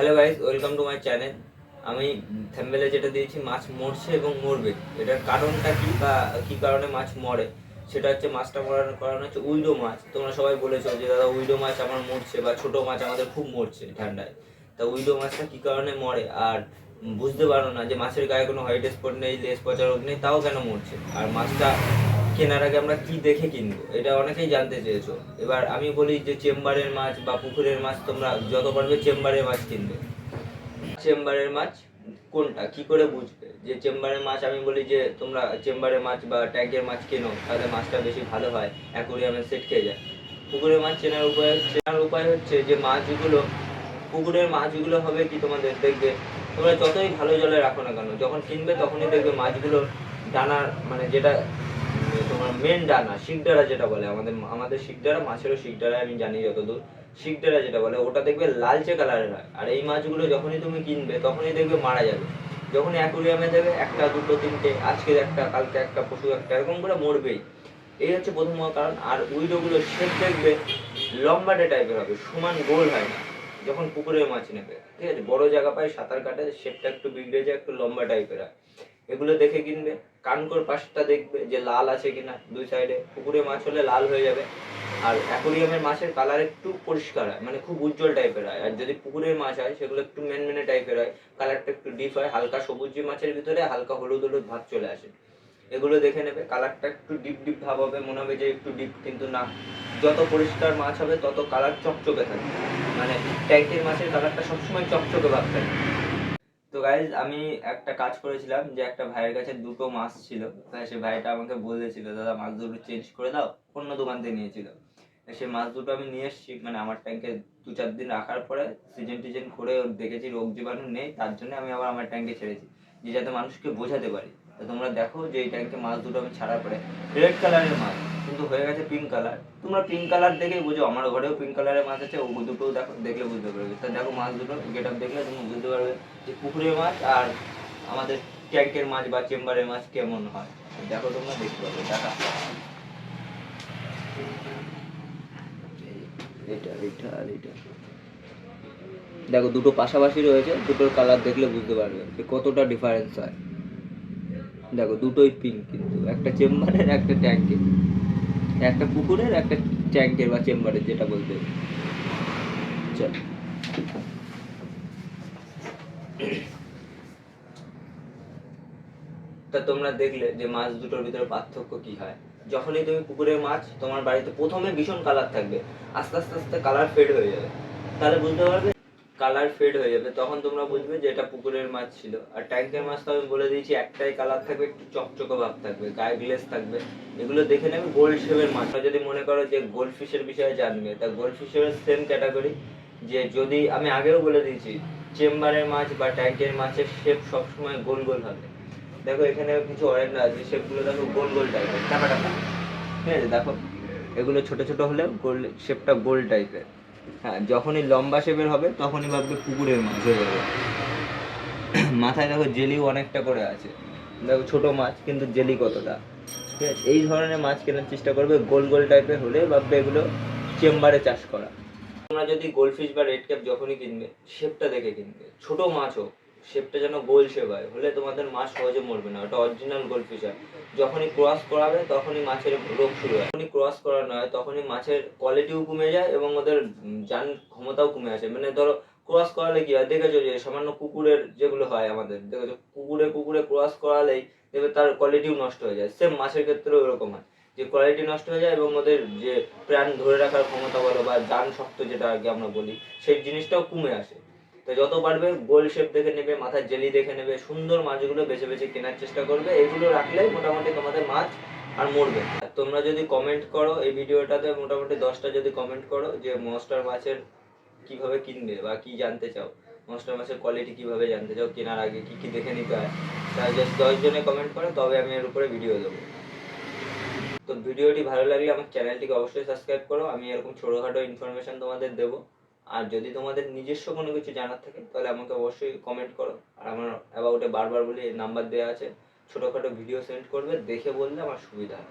Hello guys, welcome to my channel. আমি থাম্বনেলে যেটা দিয়েছি মাছ মরছে এবং মরবে, এটার কারণটা কি বা কি কারণে মাছ মরে সেটা হচ্ছে, মাছটা মরার কারণ হচ্ছে উইডো মাছ। তোমরা সবাই বলেছো যে দাদা উইডো মাছ আমার মরছে বা ছোট মাছ আমাদের খুব মরছে ঠান্ডায়। তা উইডো মাছটা কি কারণে মরে আর বুঝতে পারো না যে মাছের গায়ে কোনো হোয়াইট স্পট নেই, লেজ পচা রোগ নেই, তাও কেন মরছে। আর মাছটা কেনার আগে আমরা কি দেখে কিনবো, এটা অনেকেই জানতে চেয়েছো। এবার আমি বলি যে চেম্বারের মাছ বা পুকুরের মাছ তোমরা যত পারবে চেম্বারের মাছ কিনবে। চেম্বারের মাছ কোনটা কি করে বুঝবে যে চেম্বারের মাছ? আমি বলি যে তোমরা চেম্বারের মাছ বা ট্যাঙ্কের মাছ কেনো, তাহলে মাছটা বেশি ভালো হয়, অ্যাকোরিয়ামে সেট খেয়ে যায়। পুকুরের মাছ চেনার উপায় হচ্ছে যে মাছগুলো, পুকুরের মাছগুলো হবে কি, তোমাদের দেখবে তোমরা যতই ভালো জলে রাখো না কেন, যখন কিনবে তখনই দেখবে মাছগুলো ডানার মানে যেটা তোমার মেন ডানা শিকদারা যেটা বলে, আমাদের শিকদারা, মাছেরও শিকদারা আমি জানি যতদূর, শিকদারা যেটা বলে ওটা দেখবে লালচে কালারের হয়। আর এই মাছগুলো যখনই তুমি কিনবে তখনই দেখবে মারা যাবে। যখনই অ্যাকুরিয়ামে দেবে একটা দুটো তিনটে, আজকে একটা কালকে একটা পশু একটা, এরকম করে মরবেই। এই হচ্ছে প্রথম কারণ। আর উইডোগুলো শেপ দেখবে লম্বাটে টাইপের হবে, সমান গোল হয় না। যখন পুকুরের মাছ নেবে, ঠিক আছে, বড় জায়গা পায় সাঁতার কাটে, শেপটা একটু বিগড়ে যায়, একটু লম্বা টাইপের হয়, এগুলো দেখে কিনবে। কানকোর পাশটা দেখবে যে লাল আছে কিনা দুই সাইডে, পুকুরে মাছ হলে লাল হয়ে যাবে। আর অ্যাকোরিয়ামের মাছের কালার একটু পরিষ্কার হয়, মানে খুব উজ্জ্বল টাইপের হয়। আর যদি পুকুরের মাছ হয় সেগুলো একটু মেনমেনে টাইপের হয়, কালারটা একটু ডিপ হয়, হালকা সবুজি মাছের ভিতরে হালকা হলুদ হলুদ ভাব চলে আসে। এগুলো দেখে নেবে, কালারটা একটু ডিপ ডিপ ভাব হবে, মনে হবে যে একটু ডিপ, কিন্তু না। যত পরিষ্কার মাছ হবে তত কালার চকচকে থাকবে, মানে ট্যাঙ্কের মাছের কালারটা সবসময় চকচকে ভাব থাকে। তো গাইজ, আমি একটা কাজ করেছিলাম যে একটা ভাইয়ের কাছে দুটো মাছ ছিল, তাই সে ভাইটা আমাকে বলেছিল দাদা মাছ দুটো চেঞ্জ করে দাও, অন্য দোকান থেকে নিয়েছিল। সে মাছ দুটো আমি নিয়ে এসেছি, মানে আমার ট্যাঙ্কে 2-4 দিন রাখার পরে সিজন টিজন করে দেখেছি রোগ জীবাণু নেই, তার জন্য আমি আবার আমার ট্যাঙ্কে ছেড়েছি, যে যাতে মানুষকে বোঝাতে পারি। তো তোমরা দেখো যে এই ট্যাঙ্কে মাছ দুটো আমি ছাড়ার পরে রেড কালারের মাছ কিন্তু হয়ে গেছে পিঙ্ক কালার। তোমরা পিঙ্ক কালার দেখেই বুঝো, আমার ঘরেও পিঙ্ক কালারের মাছ আছে, ও দুটোও দেখো, দেখলে বুঝতে পারবে। তা দেখো মাছ দুটো গেট আপ দেখলে তুমি বুঝতে পারবে যে পুকুরের মাছ আর আমাদের ট্যাঙ্কের মাছ বা চেম্বারের মাছ কেমন হয়। দেখো তোমরা দেখতে পাবে, দেখা এটা এটা আর এটা দেখো, দুটো পাশাপাশি রয়েছে, দুটোর কালার দেখলে বুঝতে পারবে যে কতটা ডিফারেন্স হয়। দেখো দুটোই পিঙ্ক, কিন্তু একটা চেম্বারের একটা ট্যাঙ্কের, একটা পুকুরের একটা ট্যাঙ্কের বা চেম্বারের যেটা বলতে। চল, তা তোমরা দেখলে যে মাছ দুটোর ভিতরে পার্থক্য কি হয়। যখনই তুমি পুকুরের মাছ তোমার বাড়িতে প্রথমে ভীষণ কালার থাকবে, আস্তে আস্তে আস্তে কালার ফেড হয়ে যাবে, তাহলে বুঝতে পারবে কালার ফেড হয়ে যাবে, তখন তোমরা বুঝবে যে এটা পুকুরের মাছ ছিল। আর ট্যাঙ্কের মাছ তো আমি বলে দিয়েছি একটাই কালার থাকবে, একটু চকচকে ভাব থাকবে, গায়ে গ্লেজ থাকবে, এগুলো দেখে নেবে। গোল্ড শেপের মাছ যদি মনে করো যে গোল্ড ফিশের বিষয়ে জানবে, তা গোল্ড ফিশের সেম ক্যাটাগরি। যে যদি আমি আগেও বলে দিয়েছি, চেম্বারের মাছ বা ট্যাঙ্কের মাছের শেপ সবসময় গোল গোল হবে। দেখো এখানে কিছু অরেঞ্জ আছে, শেপগুলো দেখো গোল গোল টাইপের, টাকা টাকা, ঠিক আছে। দেখো এগুলো ছোট ছোট হলেও গোল, শেপটা গোল টাইপের। হ্যাঁ, যখনই লম্বা শেপের হবে তখনই ভাববে পুকুরের মাছ হয়ে যাবে। মাথায় দেখো জেলিও অনেকটা করে আছে, দেখো ছোট মাছ কিন্তু জেলি কতটা, ঠিক আছে। এই ধরনের মাছ কেনার চেষ্টা করবে, গোল গোল টাইপের হলে ভাববে এগুলো চেম্বারে চাষ করা। তোমরা যদি গোল্ডফিশ বা রেড ক্যাপ যখনই কিনবে, শেপটা দেখে কিনবে, ছোট মাছ হোক, শেপটা যেন গোল শেপ হয়, হলে তোমাদের মাছ সহজে মরবে না, ওটা অরিজিনাল গোল্ডফিশ হয়। যখনই ক্রস করাবে তখনই মাছের রোগ শুরু হয়, যখনই ক্রস করানো হয় তখনই মাছের কোয়ালিটিও কমে যায় এবং ওদের জান ক্ষমতাও কমে আসে। মানে ধরো ক্রস করালে কি হয়, দেখেছো যে সামান্য কুকুরের যেগুলো হয় আমাদের, দেখেছো কুকুরে কুকুরে ক্রস করালেই দেখবে তার কোয়ালিটিও নষ্ট হয়ে যায়, সেম মাছের ক্ষেত্রেও এরকম হয় যে কোয়ালিটি নষ্ট হয়ে যায় এবং ওদের যে প্রাণ ধরে রাখার ক্ষমতা বলো বা জান শক্ত যেটা আগে আমরা বলি, সেই জিনিসটাও কমে আসে। তো যত পারবে গোল শেপ দেখে নেবে, মাথার জেলি দেখে নেবে, সুন্দর মাছগুলো বেছে বেছে কেনার চেষ্টা করবে, এগুলো রাখলে মোটামুটি তোমাদের মাছ আর মরবে। আর তোমরা যদি কমেন্ট করো এই ভিডিওটাতে, মোটামুটি 10টা যদি কমেন্ট করো যে মনস্টার মাছের কিভাবে কিনবে বা কি জানতে চাও, মনস্টার মাছের কোয়ালিটি কিভাবে জানতে চাও, কেনার আগে কি কি দেখে নিতে হয়, তাই জাস্ট 10 জনে কমেন্ট করো, তবে আমি এর উপরে ভিডিও দেবো। তো ভিডিওটি ভালো লাগলে আমার চ্যানেলটিকে অবশ্যই সাবস্ক্রাইব করো, আমি এরকম ছোটোখাটো ইনফরমেশন তোমাদের দেবো। আর যদি তোমাদের নিজস্ব কোনো কিছু জানার থাকে তাহলে আমাকে অবশ্যই কমেন্ট করো। আর আমার অ্যাবাউটে বারবার বলি নাম্বার দেওয়া আছে, ছোটোখাটো ভিডিও সেন্ড করবে, দেখে বললে আমার সুবিধা হয়।